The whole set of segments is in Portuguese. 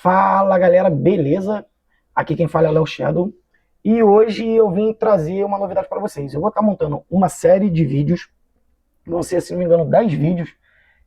Fala galera, beleza? Aqui quem fala é o Léo Shadow e hoje eu vim trazer uma novidade para vocês. Eu vou estar montando uma série de vídeos, vão ser, se não me engano, 10 vídeos,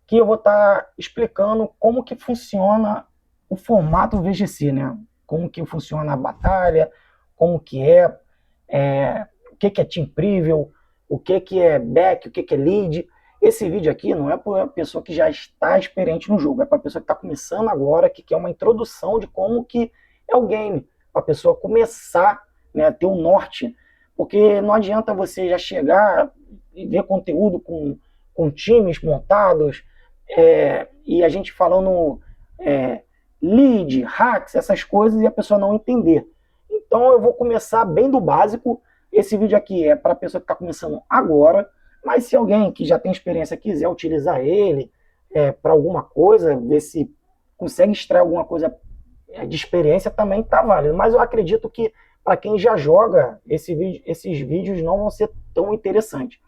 que eu vou estar explicando como que funciona o formato VGC, né? Como que funciona a batalha, como que o que é Team Preview, o que é Back, o que é Lead. Esse vídeo aqui não é para a pessoa que já está experiente no jogo, é para a pessoa que está começando agora, que quer uma introdução de como que é o game, para a pessoa começar, né, a ter um norte, porque não adianta você já chegar e ver conteúdo com times montados, e a gente falando lead, hacks, essas coisas, e a pessoa não entender. Então eu vou começar bem do básico. Esse vídeo aqui é para a pessoa que está começando agora, mas se alguém que já tem experiência quiser utilizar ele para alguma coisa, ver se consegue extrair alguma coisa de experiência, também está válido. Mas eu acredito que para quem já joga, esses vídeos não vão ser tão interessantes.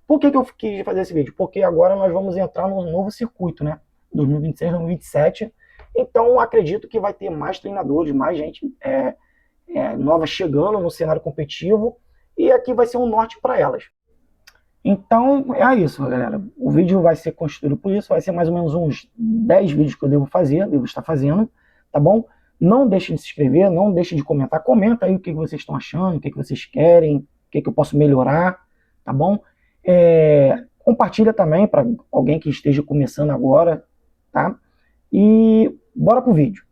Por que eu quis fazer esse vídeo? Porque agora nós vamos entrar num novo circuito, né? 2026, 2027. Então acredito que vai ter mais treinadores, mais gente nova chegando no cenário competitivo, e aqui vai ser um norte para elas. Então é isso, galera. O vídeo vai ser constituído por isso, vai ser mais ou menos uns 10 vídeos que eu devo estar fazendo, tá bom? Não deixe de se inscrever, não deixe de comentar. Comenta aí o que vocês estão achando, o que vocês querem, o que eu posso melhorar, tá bom? Compartilha também para alguém que esteja começando agora, tá? E bora pro vídeo.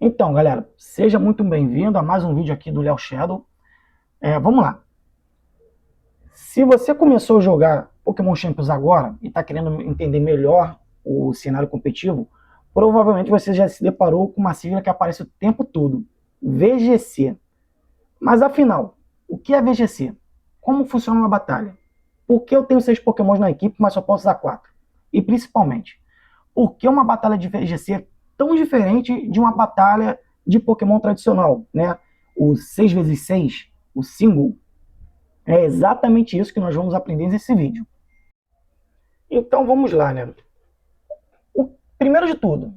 Então, galera, seja muito bem-vindo a mais um vídeo aqui do Léo Shadow. Vamos lá. Se você começou a jogar Pokémon Champions agora e está querendo entender melhor o cenário competitivo, provavelmente você já se deparou com uma sigla que aparece o tempo todo, VGC. Mas afinal, o que é VGC? Como funciona uma batalha? Por que eu tenho 6 Pokémons na equipe, mas só posso usar 4? E principalmente, por que uma batalha de VGC é tão diferente de uma batalha de Pokémon tradicional, né? O 6x6, o single. É exatamente isso que nós vamos aprender nesse vídeo. Então vamos lá, né? Primeiro de tudo,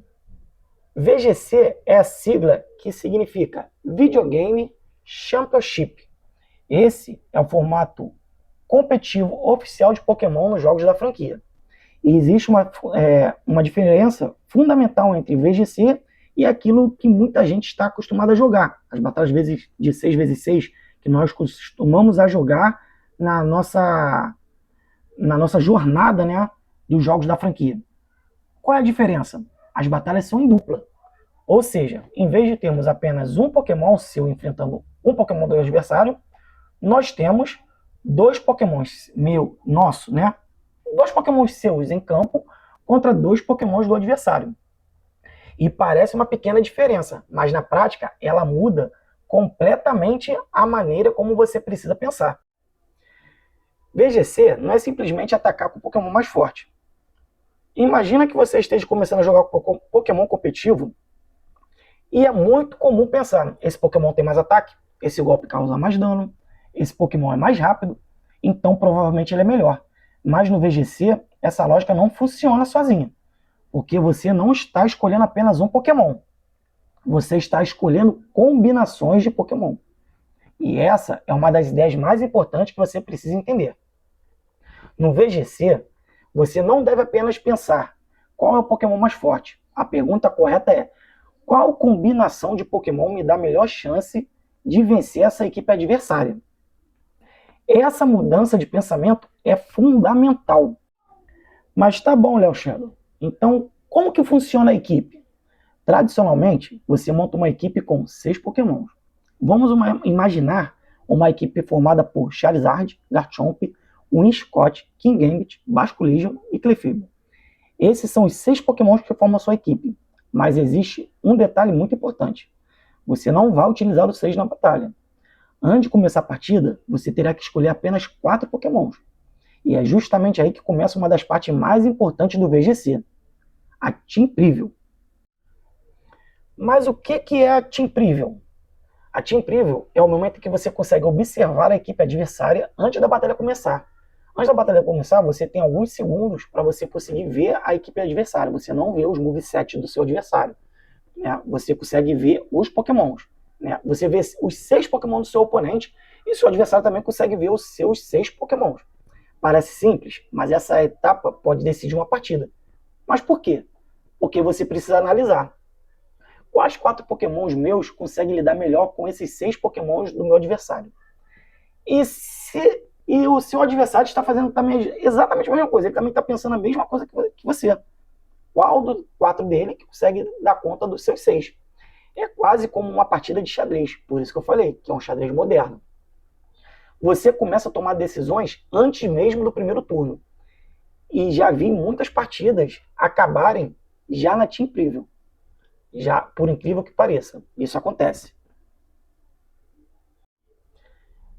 VGC é a sigla que significa Videogame Championship. Esse é o formato competitivo oficial de Pokémon nos jogos da franquia. E existe uma diferença fundamental entre VGC e aquilo que muita gente está acostumada a jogar. As batalhas de 6x6 que nós costumamos a jogar na nossa jornada, né, dos jogos da franquia. Qual é a diferença? As batalhas são em dupla. Ou seja, em vez de termos apenas um Pokémon seu enfrentando um Pokémon do adversário, nós temos 2 Pokémons nosso, né? 2 Pokémons seus em campo contra 2 Pokémons do adversário. E parece uma pequena diferença, mas na prática ela muda completamente a maneira como você precisa pensar. VGC não é simplesmente atacar com o Pokémon mais forte. Imagina que você esteja começando a jogar Pokémon competitivo e é muito comum pensar, esse Pokémon tem mais ataque, esse golpe causa mais dano, esse Pokémon é mais rápido, então provavelmente ele é melhor. Mas no VGC, essa lógica não funciona sozinha, porque você não está escolhendo apenas um Pokémon. Você está escolhendo combinações de Pokémon. E essa é uma das ideias mais importantes que você precisa entender. No VGC, você não deve apenas pensar qual é o Pokémon mais forte. A pergunta correta é: qual combinação de Pokémon me dá a melhor chance de vencer essa equipe adversária? Essa mudança de pensamento é fundamental. Mas tá bom, Léo Shadow. Então, como que funciona a equipe? Tradicionalmente, você monta uma equipe com 6 Pokémons. Vamos imaginar uma equipe formada por Charizard, Garchomp, Winscott, Kingambit, Basculegion e Clefairy. Esses são os 6 Pokémons que formam a sua equipe. Mas existe um detalhe muito importante. Você não vai utilizar os 6 na batalha. Antes de começar a partida, você terá que escolher apenas 4 Pokémons. E é justamente aí que começa uma das partes mais importantes do VGC, a Team Preview. Mas o que é a Team Preview? A Team Preview é o momento em que você consegue observar a equipe adversária antes da batalha começar. Antes da batalha começar, você tem alguns segundos para você conseguir ver a equipe adversária. Você não vê os movesets do seu adversário, né? Você consegue ver os pokémons, né? Você vê os 6 pokémons do seu oponente e seu adversário também consegue ver os seus 6 pokémons. Parece simples, mas essa etapa pode decidir uma partida. Mas por quê? Porque você precisa analisar quais 4 pokémons meus conseguem lidar melhor com esses 6 pokémons do meu adversário. E o seu adversário está fazendo também exatamente a mesma coisa. Ele também está pensando a mesma coisa que você. Qual dos 4 dele que consegue dar conta dos seus 6? É quase como uma partida de xadrez. Por isso que eu falei que é um xadrez moderno. Você começa a tomar decisões antes mesmo do primeiro turno. E já vi muitas partidas acabarem já na Team Preview. Já, por incrível que pareça. Isso acontece.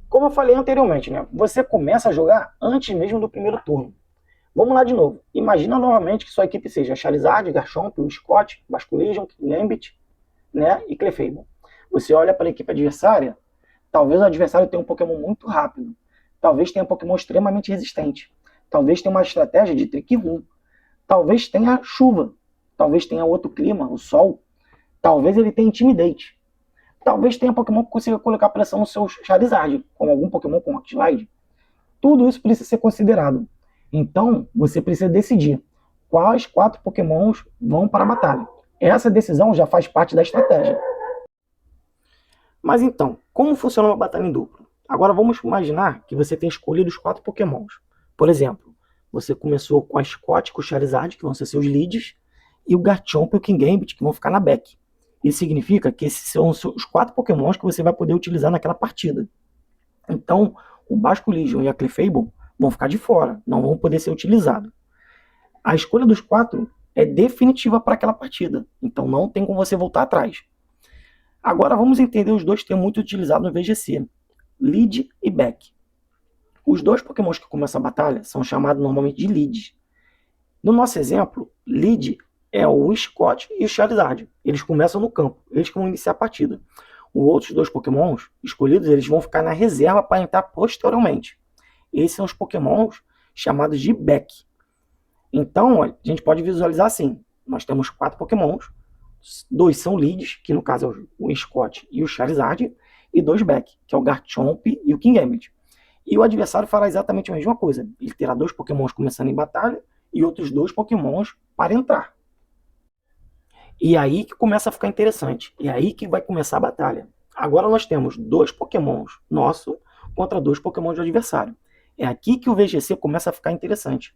Como eu falei anteriormente, né? Você começa a jogar antes mesmo do primeiro turno. Vamos lá de novo. Imagina novamente que sua equipe seja Charizard, Garchomp, Scott, Basculegion, Gambit, né? E Clefable. Você olha para a equipe adversária, talvez o adversário tenha um Pokémon muito rápido. Talvez tenha um Pokémon extremamente resistente. Talvez tenha uma estratégia de Trick Room. Talvez tenha chuva. Talvez tenha outro clima, o sol. Talvez ele tenha Intimidate. Talvez tenha Pokémon que consiga colocar pressão no seu Charizard, como algum Pokémon com Rock Slide. Tudo isso precisa ser considerado. Então, você precisa decidir quais 4 Pokémons vão para a batalha. Essa decisão já faz parte da estratégia. Mas então, como funciona uma batalha em duplo? Agora vamos imaginar que você tem escolhido os 4 Pokémons. Por exemplo, você começou com a Scott e com o Charizard, que vão ser seus leads, e o Garchomp e o Kingambit, que vão ficar na back. Isso significa que esses são os 4 Pokémons que você vai poder utilizar naquela partida. Então, o Basculegion e a Clefable vão ficar de fora, não vão poder ser utilizados. A escolha dos 4 é definitiva para aquela partida, então não tem como você voltar atrás. Agora vamos entender os dois termos muito utilizados no VGC, lead e back. Os 2 Pokémons que começam a batalha são chamados normalmente de leads. No nosso exemplo, lead é o Scott e o Charizard. Eles começam no campo, eles que vão iniciar a partida. Os outros 2 Pokémons escolhidos, eles vão ficar na reserva para entrar posteriormente. Esses são os Pokémons chamados de back. Então, a gente pode visualizar assim. Nós temos 4 Pokémons, 2 são leads, que no caso é o Scott e o Charizard, e 2 back, que é o Garchomp e o Kingambit. E o adversário fará exatamente a mesma coisa. Ele terá 2 Pokémons começando em batalha e outros 2 Pokémons para entrar. E aí que começa a ficar interessante. E aí que vai começar a batalha. Agora nós temos 2 Pokémons nossos contra 2 Pokémons do adversário. É aqui que o VGC começa a ficar interessante.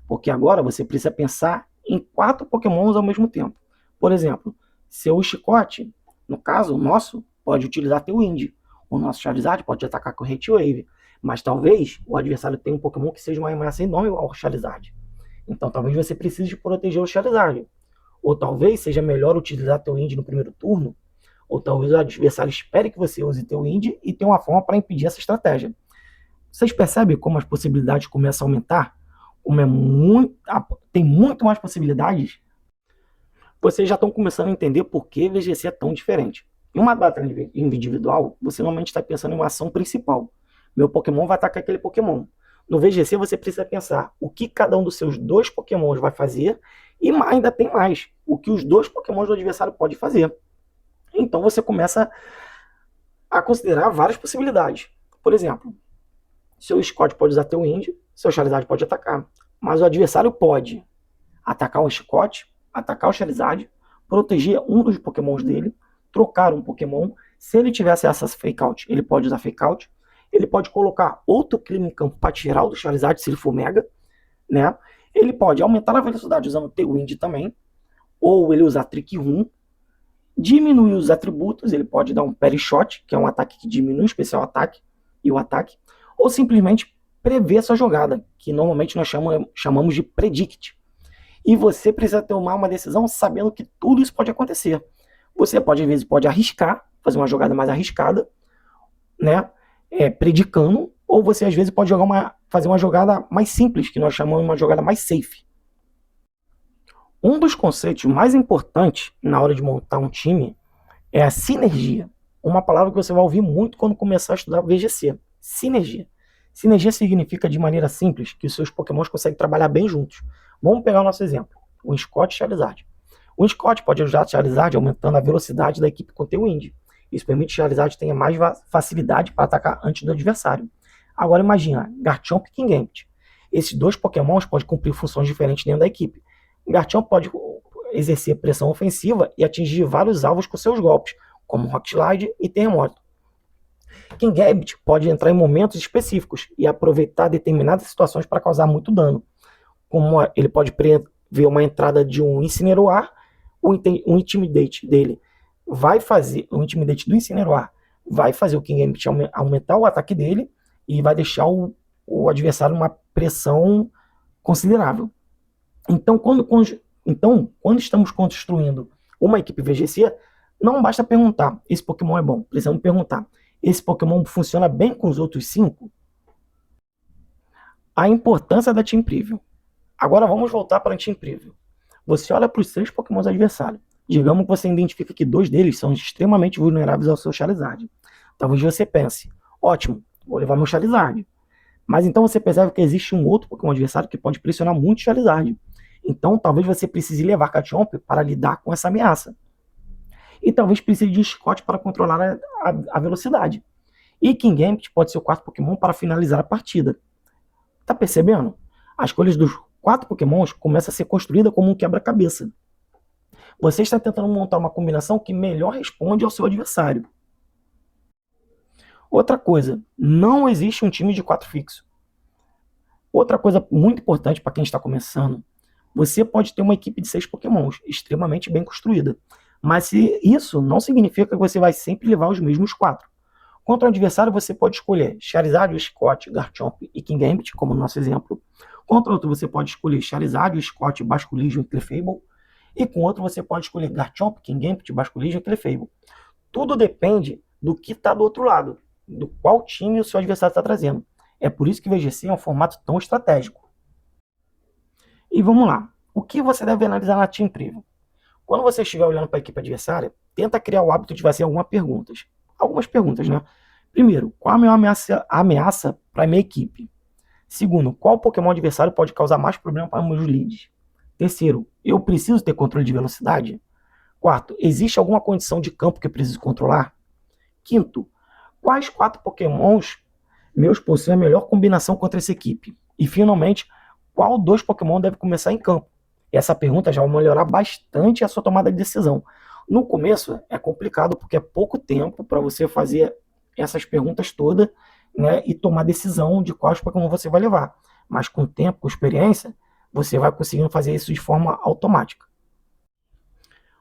Porque agora você precisa pensar em 4 Pokémons ao mesmo tempo. Por exemplo, seu Scott, no caso, o nosso, pode utilizar teu Wind. O nosso Charizard pode atacar com Hate Wave. Mas talvez o adversário tenha um Pokémon que seja uma ameaça enorme ao Charizard. Então talvez você precise proteger o Charizard. Ou talvez seja melhor utilizar teu Wind no primeiro turno. Ou talvez o adversário espere que você use teu Wind e tenha uma forma para impedir essa estratégia. Vocês percebem como as possibilidades começam a aumentar? Como tem muito mais possibilidades? Vocês já estão começando a entender por que VGC é tão diferente. Em uma batalha individual, você normalmente está pensando em uma ação principal. Meu Pokémon vai atacar aquele Pokémon. No VGC você precisa pensar o que cada um dos seus 2 Pokémons vai fazer e ainda tem mais, o que os 2 Pokémons do adversário podem fazer. Então você começa a considerar várias possibilidades. Por exemplo, seu Scott pode usar teu Wind, seu Charizard pode atacar, mas o adversário pode atacar o Scott, atacar o Charizard, proteger um dos Pokémons dele, trocar um Pokémon. Se ele tivesse acesso a Fake Out, ele pode usar Fake Out. Ele pode colocar outro clima em campo para tirar o do Charizard se ele for Mega, né? Ele pode aumentar a velocidade usando o Tailwind também, ou ele usar Trick Room, diminuir os atributos, ele pode dar um Parry Shot, que é um ataque que diminui o especial ataque e o ataque, ou simplesmente prever essa jogada, que normalmente nós chamamos de Predict. E você precisa tomar uma decisão sabendo que tudo isso pode acontecer. Você pode, às vezes, pode arriscar, fazer uma jogada mais arriscada, né? Predicando, ou você às vezes pode fazer uma jogada mais simples, que nós chamamos de uma jogada mais safe. Um dos conceitos mais importantes na hora de montar um time é a sinergia. Uma palavra que você vai ouvir muito quando começar a estudar VGC. Sinergia. Sinergia significa, de maneira simples, que os seus pokémons conseguem trabalhar bem juntos. Vamos pegar o nosso exemplo, o Scott e Charizard. O Scott pode ajudar a Charizard aumentando a velocidade da equipe com Tailwind. Isso permite que Charizard tenha mais facilidade para atacar antes do adversário. Agora imagina, Garchomp e Kingambit. Esses dois pokémons podem cumprir funções diferentes dentro da equipe. Garchomp pode exercer pressão ofensiva e atingir vários alvos com seus golpes, como Rock Slide e Terremoto. Kingambit pode entrar em momentos específicos e aproveitar determinadas situações para causar muito dano, como ele pode prever uma entrada de um Incineroar, o Intimidate dele vai fazer, o Intimidate do Incineroar vai fazer o Kingambit aumentar o ataque dele e vai deixar o adversário uma pressão considerável. Então, quando estamos construindo uma equipe VGC, não basta perguntar, esse Pokémon é bom, precisamos perguntar, esse Pokémon funciona bem com os outros 5? A importância da Team Preview. Agora vamos voltar para a Team Preview. Você olha para os 6 Pokémons adversários. Digamos que você identifica que 2 deles são extremamente vulneráveis ao seu Charizard. Talvez você pense, ótimo, vou levar meu Charizard. Mas então você percebe que existe um outro Pokémon adversário que pode pressionar muito o Charizard. Então talvez você precise levar Garchomp para lidar com essa ameaça. E talvez precise de Scott para controlar a velocidade. E Kingambit pode ser o 4º Pokémon para finalizar a partida. Tá percebendo? A escolha dos 4 Pokémons começa a ser construída como um quebra-cabeça. Você está tentando montar uma combinação que melhor responde ao seu adversário. Outra coisa, não existe um time de 4 fixo. Outra coisa muito importante para quem está começando, você pode ter uma equipe de 6 Pokémons, extremamente bem construída. Mas isso não significa que você vai sempre levar os mesmos 4. Contra o adversário você pode escolher Charizard, Scott, Garchomp e Kingambit, como no nosso exemplo. Contra outro você pode escolher Charizard, Scott, Basculegion e Clefable. E com outro você pode escolher Garchomp, Kingambit, Basculegion e Clefable. Tudo depende do que está do outro lado, do qual time o seu adversário está trazendo. É por isso que o VGC é um formato tão estratégico. E vamos lá. O que você deve analisar na Team Preview? Quando você estiver olhando para a equipe adversária, tenta criar o hábito de fazer algumas perguntas, né? Primeiro, qual a maior ameaça para a minha equipe? Segundo, qual Pokémon adversário pode causar mais problema para meus leads? Terceiro, eu preciso ter controle de velocidade? Quarto, existe alguma condição de campo que eu preciso controlar? Quinto, quais 4 Pokémons meus possuem a melhor combinação contra essa equipe? E finalmente, qual 2 Pokémon deve começar em campo? Essa pergunta já vai melhorar bastante a sua tomada de decisão. No começo é complicado porque é pouco tempo para você fazer essas perguntas todas, né, e tomar decisão de quais Pokémon você vai levar. Mas com o tempo, com experiência, você vai conseguindo fazer isso de forma automática.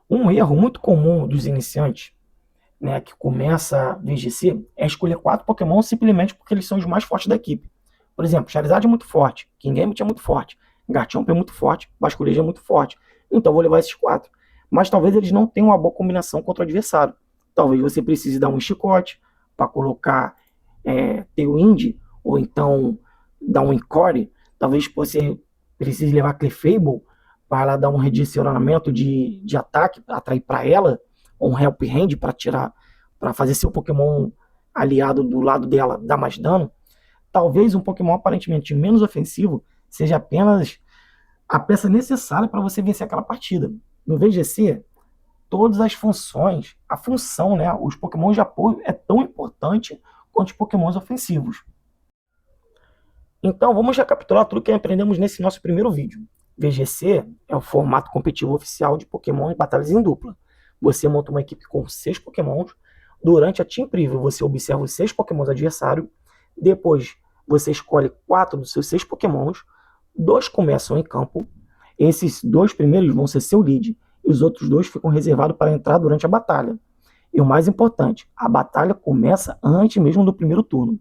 Um erro muito comum dos iniciantes, né, que começa VGC, é escolher 4 Pokémon simplesmente porque eles são os mais fortes da equipe. Por exemplo, Charizard é muito forte, Kingambit é muito forte, Garchomp é muito forte, Basculegion é muito forte. Então vou levar esses 4. Mas talvez eles não tenham uma boa combinação contra o adversário. Talvez você precise dar um chicote para colocar Tailwind, ou então dar um Encore. Talvez você precise levar Clefable para dar um redirecionamento de ataque, atrair para ela, ou um Help Hand para fazer seu Pokémon aliado do lado dela dar mais dano. Talvez um Pokémon aparentemente menos ofensivo seja apenas a peça necessária para você vencer aquela partida. No VGC, todas as funções, a função, né, os Pokémon de apoio é tão importante quanto os Pokémons ofensivos. Então vamos recapitular tudo que aprendemos nesse nosso primeiro vídeo. VGC é o formato competitivo oficial de Pokémon em batalhas em dupla. Você monta uma equipe com 6 Pokémons. Durante a Team Preview você observa os 6 Pokémons adversários. Depois você escolhe 4 dos seus 6 Pokémons. 2 começam em campo. Esses 2 primeiros vão ser seu lead. E os outros 2 ficam reservados para entrar durante a batalha. E o mais importante, a batalha começa antes mesmo do primeiro turno.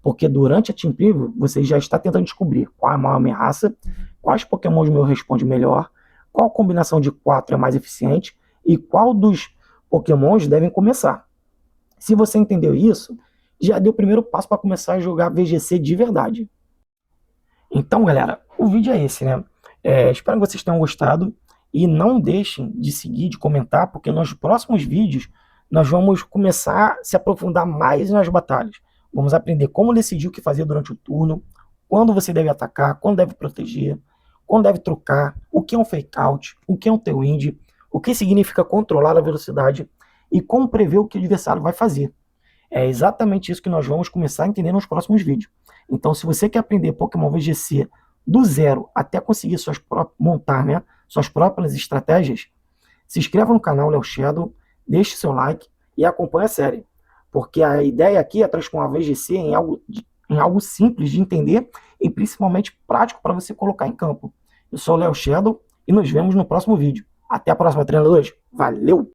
Porque durante a Team Preview, você já está tentando descobrir qual é a maior ameaça, quais Pokémons meu responde melhor, qual combinação de 4 é mais eficiente e qual dos Pokémons devem começar. Se você entendeu isso, já deu o primeiro passo para começar a jogar VGC de verdade. Então, galera, o vídeo é esse, né? Espero que vocês tenham gostado e não deixem de seguir, de comentar, porque nos próximos vídeos nós vamos começar a se aprofundar mais nas batalhas. Vamos aprender como decidir o que fazer durante o turno, quando você deve atacar, quando deve proteger, quando deve trocar, o que é um fake out, o que é um tailwind, o que significa controlar a velocidade e como prever o que o adversário vai fazer. É exatamente isso que nós vamos começar a entender nos próximos vídeos. Então, se você quer aprender Pokémon VGC do zero até conseguir montar, né, suas próprias estratégias, se inscreva no canal Léo Shadow, deixe seu like e acompanhe a série. Porque a ideia aqui é transformar a VGC em algo simples de entender e principalmente prático para você colocar em campo. Eu sou o Léo Shadow e nos vemos no próximo vídeo. Até a próxima, treinadores. Valeu!